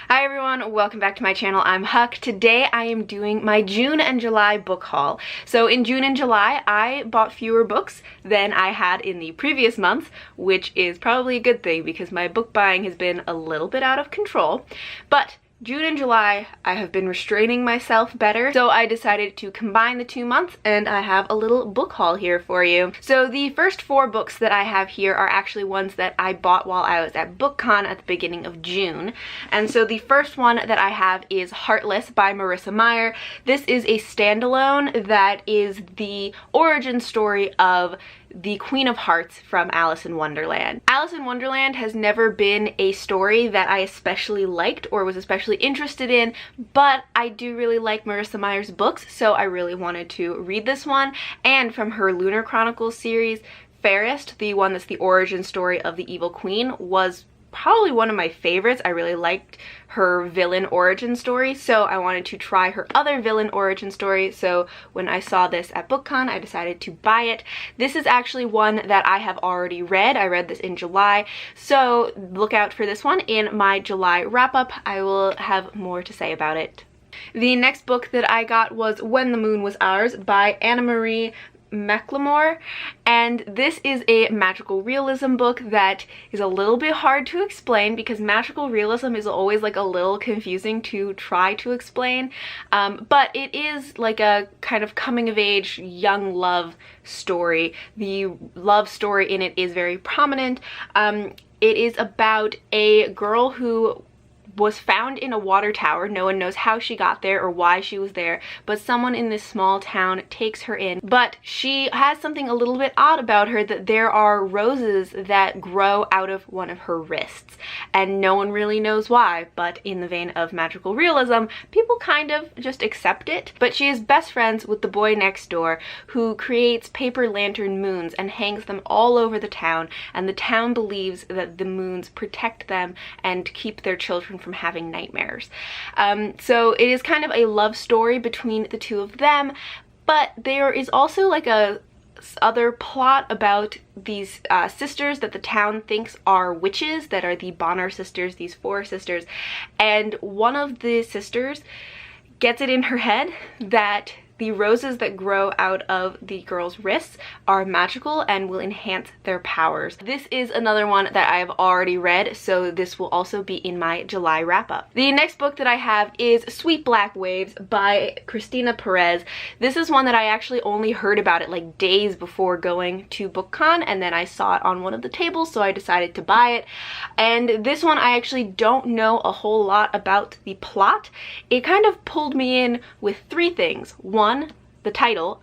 Hi everyone, welcome back to my channel. I'm Huck. Today I am doing my June and July book haul. So in June and July, I bought fewer books than I had in the previous months, which is probably a good thing because my book buying has been a little bit out of control. But June and July, I have been restraining myself better, so I decided to combine the 2 months, and I have a little book haul here for you. So the first 4 books that I have here are actually ones that I bought while I was at BookCon at the beginning of June. And so the first one that I have is Heartless by Marissa Meyer. This is a standalone that is the origin story of the Queen of Hearts from Alice in Wonderland. Alice in Wonderland has never been a story that I especially liked or was especially interested in, but I do really like Marissa Meyer's books, so I really wanted to read this one. And from her Lunar Chronicles series, Fairest, the one that's the origin story of the Evil Queen, was probably one of my favorites. I really liked her villain origin story, so I wanted to try her other villain origin story. So when I saw this at BookCon, I decided to buy it. This is actually one that I have already read. I read this in July, so look out for this one in my July wrap-up. I will have more to say about it. The next book that I got was When the Moon Was Ours by Anna Marie McLemore, and this is a magical realism book that is a little bit hard to explain because magical realism is always like a little confusing to try to explain, but it is like a kind of coming of age young love story. The love story in it is very prominent. It is about a girl who was found in a water tower. No one knows how she got there or why she was there, but someone in this small town takes her in. But she has something a little bit odd about her, that there are roses that grow out of one of her wrists, and no one really knows why, but in the vein of magical realism, people kind of just accept it. But she is best friends with the boy next door who creates paper lantern moons and hangs them all over the town, and the town believes that the moons protect them and keep their children from having nightmares. So it is kind of a love story between the two of them, but there is also like a other plot about these sisters that the town thinks are witches, that are the Bonner sisters, these 4 sisters, and one of the sisters gets it in her head that the roses that grow out of the girls' wrists are magical and will enhance their powers. This is another one that I have already read, so this will also be in my July wrap-up. The next book that I have is Sweet Black Waves by Christina Perez. This is one that I actually only heard about it like days before going to BookCon, and then I saw it on one of the tables, so I decided to buy it. And this one I actually don't know a whole lot about the plot. It kind of pulled me in with 3 things. One, the title.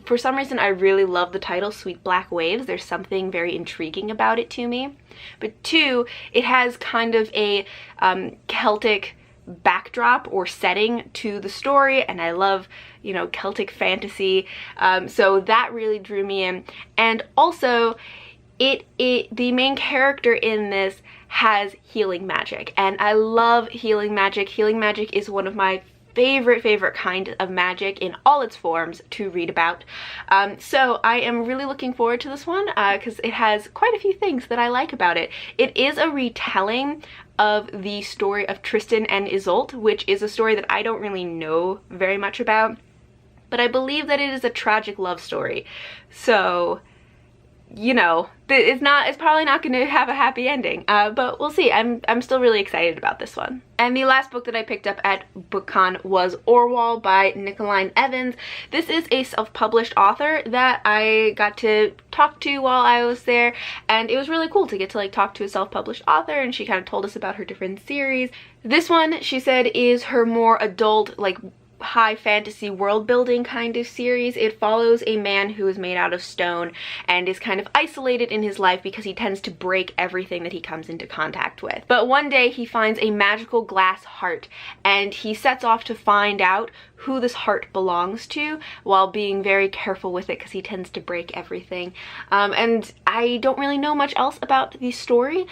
For some reason, I really love the title, Sweet Black Waves. There's something very intriguing about it to me. But 2, it has kind of a Celtic backdrop or setting to the story, and I love, you know, Celtic fantasy. So that really drew me in. And also, the main character in this has healing magic, and I love healing magic. Healing magic is one of my favorite kind of magic in all its forms to read about. So I am really looking forward to this one because it has quite a few things that I like about it. It is a retelling of the story of Tristan and Isolde, which is a story that I don't really know very much about, but I believe that it is a tragic love story. So, you know, it's probably not going to have a happy ending, but we'll see. I'm still really excited about this one. And the last book that I picked up at BookCon was Orwell by Nicoline Evans. This is a self-published author that I got to talk to while I was there, and it was really cool to get to like talk to a self-published author, and she kind of told us about her different series. This one, she said, is her more adult, like high fantasy world building kind of series. It follows a man who is made out of stone and is kind of isolated in his life because he tends to break everything that he comes into contact with. But one day he finds a magical glass heart, and he sets off to find out who this heart belongs to while being very careful with it because he tends to break everything. And I don't really know much else about the story.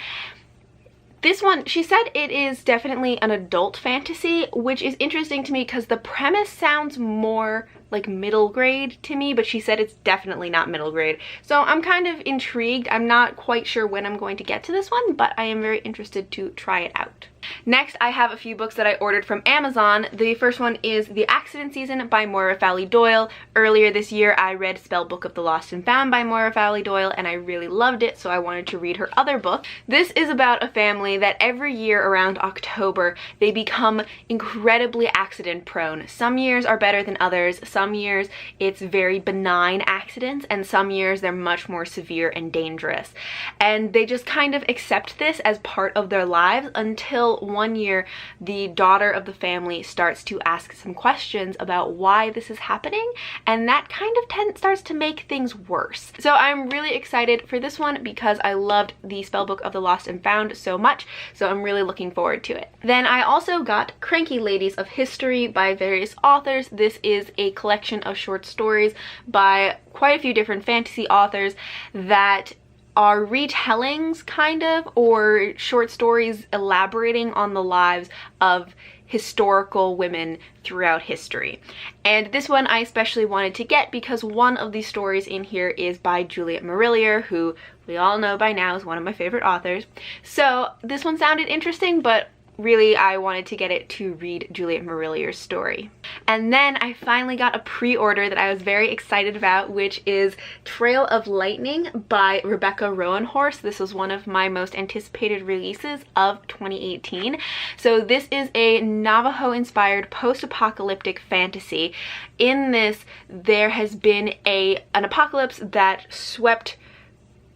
This one, she said it is definitely an adult fantasy, which is interesting to me because the premise sounds more like middle grade to me, but she said it's definitely not middle grade. So I'm kind of intrigued. I'm not quite sure when I'm going to get to this one, but I am very interested to try it out. Next, I have a few books that I ordered from Amazon. The first one is The Accident Season by Moira Fowley-Doyle. Earlier this year, I read Spell Book of the Lost and Found by Moira Fowley-Doyle, and I really loved it, so I wanted to read her other book. This is about a family that every year around October, they become incredibly accident-prone. Some years are better than others. Some years, it's very benign accidents, and some years they're much more severe and dangerous. And they just kind of accept this as part of their lives until one year the daughter of the family starts to ask some questions about why this is happening, and that kind of starts to make things worse. So I'm really excited for this one because I loved the Spellbook of the Lost and Found so much, so I'm really looking forward to it. Then I also got Cranky Ladies of History by various authors. This is a collection of short stories by quite a few different fantasy authors that are retellings, kind of, or short stories elaborating on the lives of historical women throughout history. And this one I especially wanted to get because one of the stories in here is by Juliet Marillier, who we all know by now is one of my favorite authors. So this one sounded interesting, but really I wanted to get it to read Juliet Marillier's story. And then I finally got a pre-order that I was very excited about, which is Trail of Lightning by Rebecca Roanhorse. This was one of my most anticipated releases of 2018. So this is a Navajo-inspired post-apocalyptic fantasy. In this, there has been an apocalypse that swept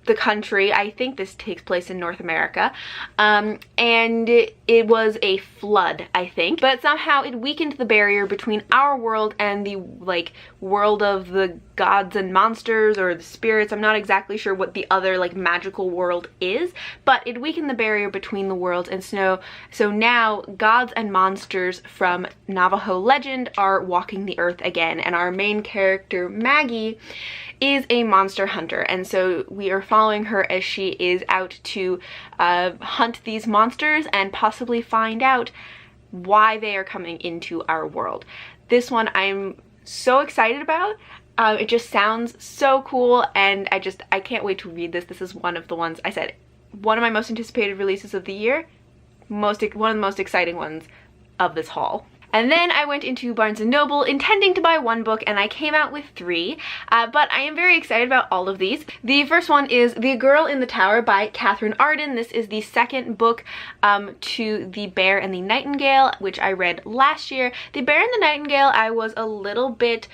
the country. I think this takes place in North America, and it was a flood, I think, but somehow it weakened the barrier between our world and the world of the gods and monsters or the spirits. I'm not exactly sure what the other magical world is, but it weakened the barrier between the worlds, and so now gods and monsters from Navajo legend are walking the earth again, and our main character Maggie is a monster hunter, and so we are following her as she is out to hunt these monsters and possibly find out why they are coming into our world. This one I'm so excited about. It just sounds so cool, and I can't wait to read this. This is one of the ones, I said, one of my most anticipated releases of the year, one of the most exciting ones of this haul. And then I went into Barnes & Noble intending to buy one book, and I came out with 3, but I am very excited about all of these. The first one is The Girl in the Tower by Catherine Arden. This is the second book to The Bear and the Nightingale, which I read last year. The Bear and the Nightingale I was a little bit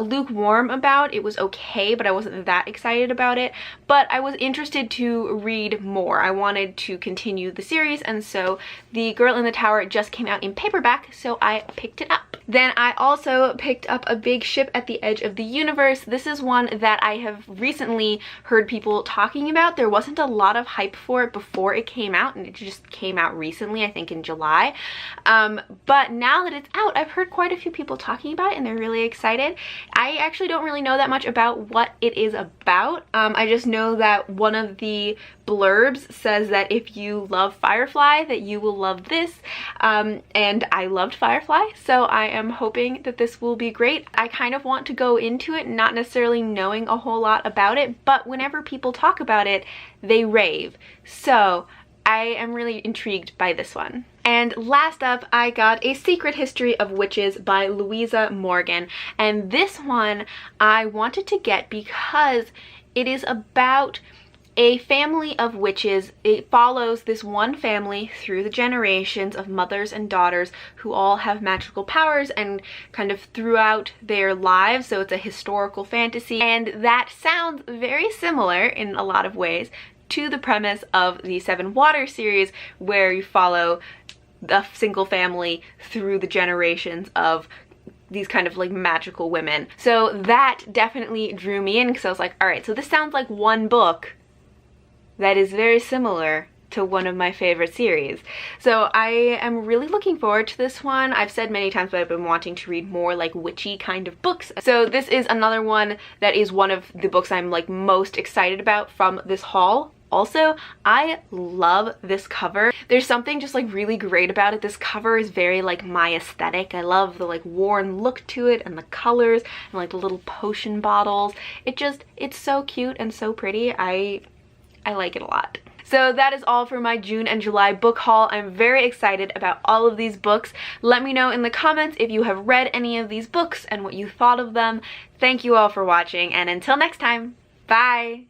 lukewarm about. It was okay, but I wasn't that excited about it. But I was interested to read more. I wanted to continue the series, and so The Girl in the Tower just came out in paperback, so I picked it up. Then I also picked up A Big Ship at the Edge of the Universe. This is one that I have recently heard people talking about. There wasn't a lot of hype for it before it came out, and it just came out recently, I think in July. But now that it's out, I've heard quite a few people talking about it, and they're really excited. I actually don't really know that much about what it is about. I just know that one of the blurbs says that if you love Firefly, that you will love this, and I loved Firefly, so I am hoping that this will be great. I kind of want to go into it not necessarily knowing a whole lot about it, but whenever people talk about it, they rave. So I am really intrigued by this one. And last up, I got A Secret History of Witches by Louisa Morgan, and this one I wanted to get because it is about a family of witches. It follows this one family through the generations of mothers and daughters who all have magical powers and kind of throughout their lives, so it's a historical fantasy, and that sounds very similar in a lot of ways to the premise of the Seven Waters series, where you follow a single family through the generations of these kind of magical women. So that definitely drew me in, because I was like, all right, so this sounds like one book that is very similar to one of my favorite series. So I am really looking forward to this one. I've said many times that I've been wanting to read more witchy kind of books. So this is another one that is one of the books I'm most excited about from this haul. Also, I love this cover. There's something just really great about it. This cover is very my aesthetic. I love the worn look to it, and the colors, and the little potion bottles. It's so cute and so pretty. I like it a lot. So that is all for my June and July book haul. I'm very excited about all of these books. Let me know in the comments if you have read any of these books and what you thought of them. Thank you all for watching, and until next time, bye!